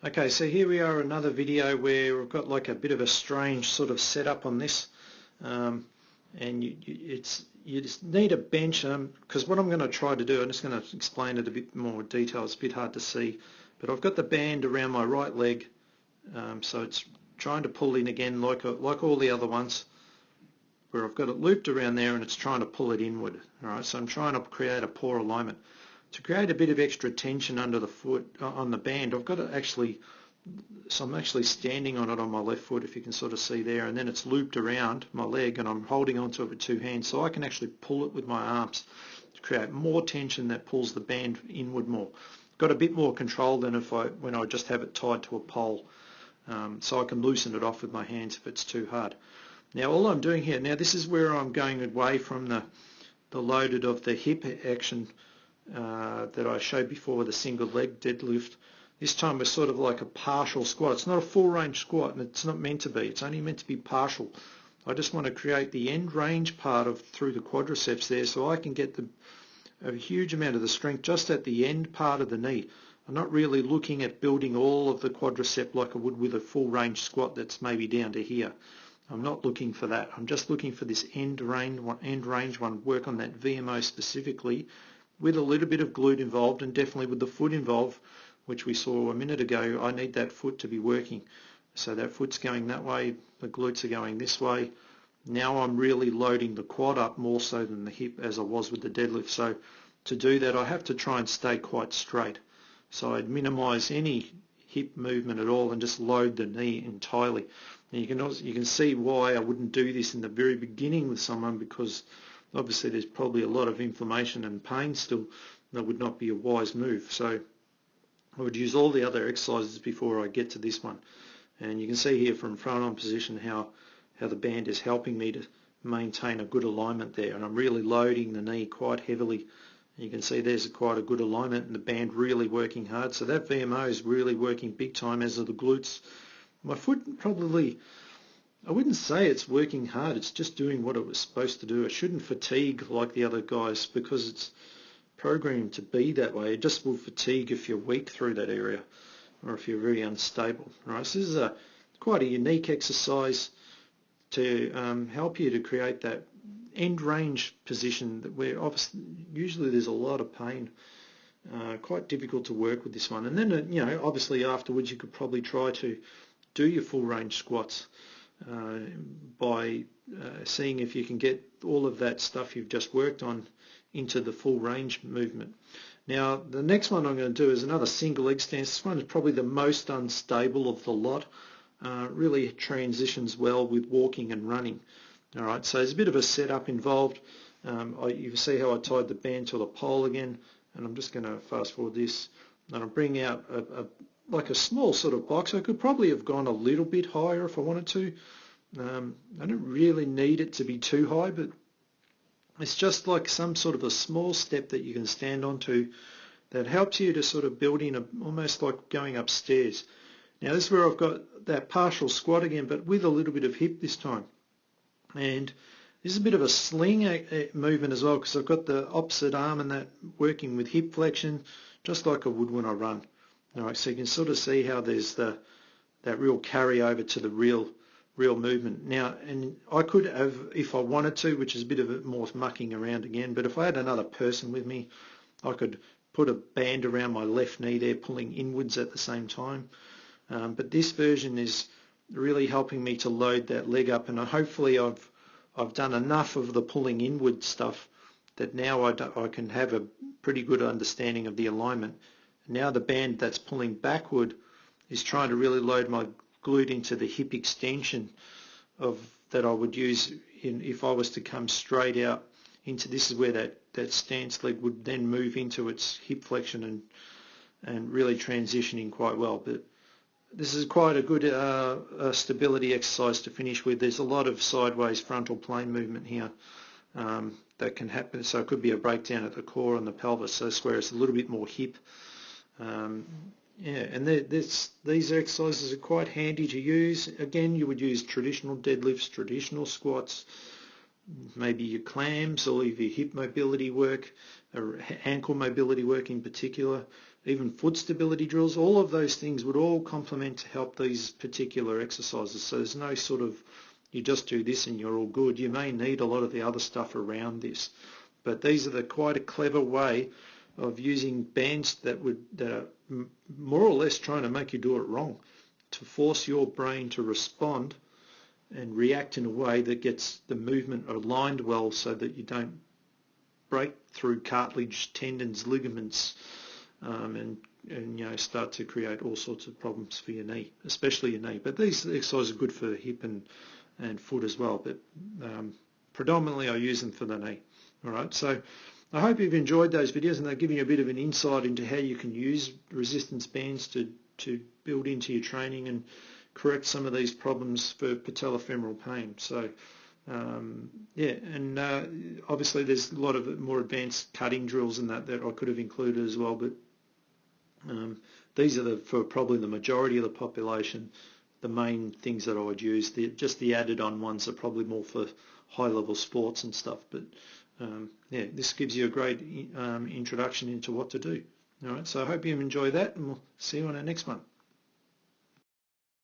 Okay, so here we are, another video where we've got like a bit of a strange sort of setup on this, and you just need a bench, because what I'm going to try to do, I'm just going to explain it a bit more detail. It's a bit hard to see, but I've got the band around my right leg, so it's trying to pull in again like all the other ones, where I've got it looped around there and it's trying to pull it inward. All right, so I'm trying to create a poor alignment. To create a bit of extra tension under the foot on the band, I've got to actually, so I'm actually standing on it on my left foot, if you can sort of see there, and then it's looped around my leg and I'm holding onto it with two hands, so I can actually pull it with my arms to create more tension that pulls the band inward more. Got a bit more control than when I just have it tied to a pole, so I can loosen it off with my hands if it's too hard. Now all I'm doing here, now this is where I'm going away from the loaded of the hip action that I showed before with a single leg deadlift. This time we're sort of like a partial squat. It's not a full range squat, and it's not meant to be. It's only meant to be partial. I just want to create the end range part of through the quadriceps there, so I can get a huge amount of the strength just at the end part of the knee. I'm not really looking at building all of the quadricep like I would with a full range squat that's maybe down to here. I'm not looking for that. I'm just looking for this end range one, work on that VMO specifically, with a little bit of glute involved, and definitely with the foot involved, which we saw a minute ago. I need that foot to be working. So that foot's going that way, the glutes are going this way. Now I'm really loading the quad up more so than the hip, as I was with the deadlift. So to do that, I have to try and stay quite straight. So I'd minimize any hip movement at all and just load the knee entirely. And you can see why I wouldn't do this in the very beginning with someone, because obviously there's probably a lot of inflammation and pain still. That would not be a wise move. So I would use all the other exercises before I get to this one. And you can see here from front on position how the band is helping me to maintain a good alignment there. And I'm really loading the knee quite heavily. You can see there's quite a good alignment and the band really working hard. So that VMO is really working big time, as are the glutes. My foot probably, I wouldn't say it's working hard, it's just doing what it was supposed to do. It shouldn't fatigue like the other guys because it's programmed to be that way. It just will fatigue if you're weak through that area or if you're very unstable. Right? So this is quite a unique exercise to help you to create that end range position where obviously usually there's a lot of pain. Quite difficult to work with this one. And then obviously afterwards you could probably try to do your full range squats by seeing if you can get all of that stuff you've just worked on into the full range movement. Now the next one I'm going to do is another single leg stance. This one is probably the most unstable of the lot. Really transitions well with walking and running. Alright, so there's a bit of a setup involved. You can see how I tied the band to the pole again, and I'm just going to fast forward this, and I'll bring out like a small sort of box. I could probably have gone a little bit higher if I wanted to. I don't really need it to be too high, but it's just like some sort of a small step that you can stand onto that helps you to sort of build in almost like going upstairs. Now this is where I've got that partial squat again, but with a little bit of hip this time. And this is a bit of a sling movement as well, because I've got the opposite arm and that working with hip flexion, just like I would when I run. All right, so you can sort of see how there's that real carryover to the real movement. Now, and I could have, if I wanted to, which is a bit of more mucking around again, but if I had another person with me, I could put a band around my left knee there, pulling inwards at the same time. But this version is really helping me to load that leg up, and hopefully I've done enough of the pulling inward stuff that now I can have a pretty good understanding of the alignment. Now the band that's pulling backward is trying to really load my glute into the hip extension that I would use if I was to come straight out into, this is where that stance leg would then move into its hip flexion and really transitioning quite well. But this is quite a good stability exercise to finish with. There's a lot of sideways frontal plane movement here that can happen. So it could be a breakdown at the core and the pelvis. So that's where it's a little bit more hip. And these exercises are quite handy to use. Again, you would use traditional deadlifts, traditional squats, maybe your clams or your hip mobility work, or ankle mobility work in particular. even foot stability drills, all of those things would all complement to help these particular exercises. So there's no sort of, you just do this and you're all good. You may need a lot of the other stuff around this. But these are quite a clever way of using bands that are more or less trying to make you do it wrong, to force your brain to respond and react in a way that gets the movement aligned well so that you don't break through cartilage, tendons, ligaments, and start to create all sorts of problems for your knee, especially your knee. But these exercises are good for the hip and foot as well, but predominantly I use them for the knee. All right, so I hope you've enjoyed those videos, and they're giving you a bit of an insight into how you can use resistance bands to build into your training and correct some of these problems for patellofemoral pain. So obviously there's a lot of more advanced cutting drills and that I could have included as well, but these are for probably the majority of the population, the main things that I would use. Just the added on ones are probably more for high level sports and stuff, but this gives you a great introduction into what to do. All right, so I hope you enjoy that, and we'll see you on our next one.